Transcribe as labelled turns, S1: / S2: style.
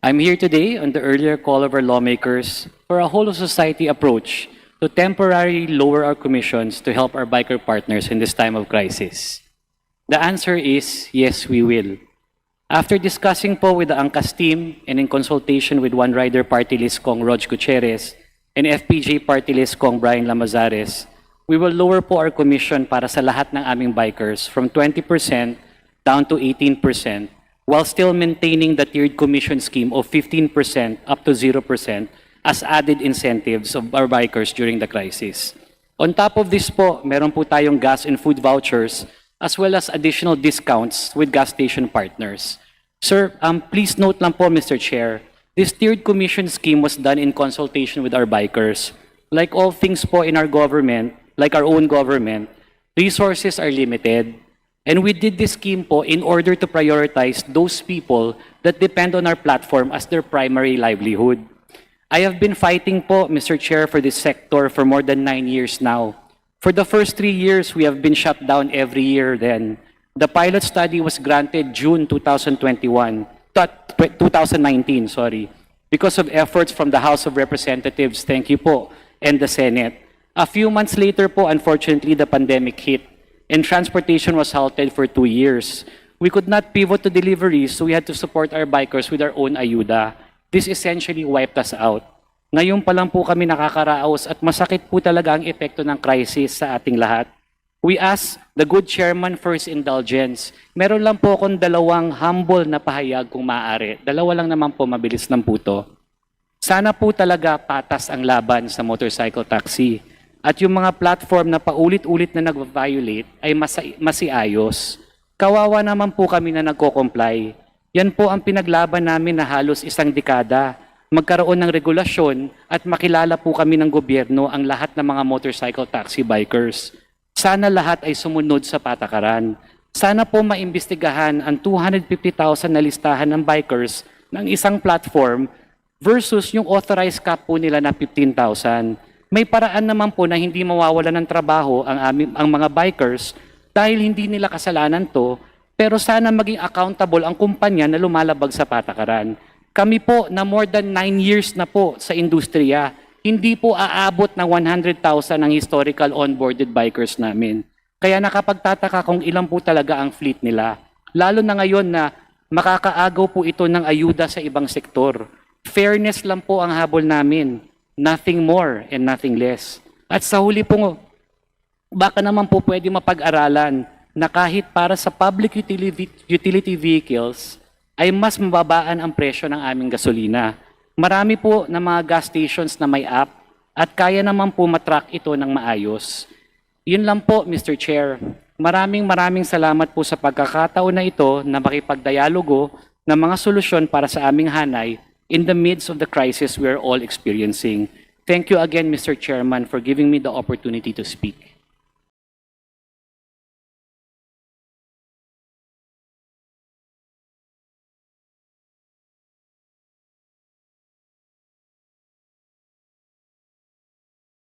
S1: I'm here today on the earlier call of our lawmakers for a whole-of-society approach to temporarily lower our commissions to help our biker partners in this time of crisis. The answer is yes, we will. After discussing po with the ANCAS team and in consultation with One Rider Party List Kong Rog Gutierrez and FPJ Party List Kong Brian Lamazares, we will lower po our commission para sa lahat ng aming bikers from 20% down to 18% while still maintaining the tiered commission scheme of 15% up to 0% as added incentives of our bikers during the crisis. On top of this po, meron po tayong gas and food vouchers as well as additional discounts with gas station partners. Sir, please note lang po, Mr. Chair, this tiered commission scheme was done in consultation with our bikers. Like all things po in our government, like our own government, resources are limited. And we did this scheme po in order to prioritize those people that depend on our platform as their primary livelihood. I have been fighting po, Mr. Chair, for this sector for more than 9 years now. For the first 3 years, we have been shut down every year then. The pilot study was granted June 2019, because of efforts from the House of Representatives, thank you po, and the Senate. A few months later po, unfortunately, the pandemic hit, and transportation was halted for 2 years. We could not pivot to deliveries, so we had to support our bikers with our own ayuda. This essentially wiped us out. Ngayon pa lang po kami nakakaraos at masakit po talaga ang epekto ng crisis sa ating lahat. We ask the good chairman for his indulgence. Meron lang po akong dalawang humble na pahayag kung maaari. Dalawa lang naman po, mabilis lang po to. Sana po talaga patas ang laban sa motorcycle taxi. At yung mga platform na paulit-ulit na nag-violate ay masiayos. Kawawa naman po kami na nagko-comply. Yan po ang pinaglaban namin na halos isang dekada. Magkaroon ng regulasyon at makilala po kami ng gobyerno ang lahat ng mga motorcycle taxi bikers. Sana lahat ay sumunod sa patakaran. Sana po maimbestigahan ang 250,000 na listahan ng bikers ng isang platform versus yung authorized cap po nila na 15,000. May paraan naman po na hindi mawawala ng trabaho ang mga bikers dahil hindi nila kasalanan to, pero sana maging accountable ang kumpanya na lumalabag sa patakaran. Kami po na more than 9 years na po sa industriya, hindi po aabot ng 100,000 ang historical onboarded bikers namin. Kaya nakapagtataka kung ilan po talaga ang fleet nila. Lalo na ngayon na makakaagaw po ito ng ayuda sa ibang sektor. Fairness lang po ang habol namin. Nothing more and nothing less. At sa huli po, baka naman po pwede mapag-aralan na kahit para sa public utility vehicles, ay mas mababaan ang presyo ng aming gasolina. Marami po na mga gas stations na may app at kaya naman po matrack ito ng maayos. Yun lang po, Mr. Chair. Maraming salamat po sa pagkakataon na ito na makipagdialogo ng mga solusyon para sa aming hanay in the midst of the crisis we are all experiencing. Thank you again, Mr. Chairman, for giving me the opportunity to speak.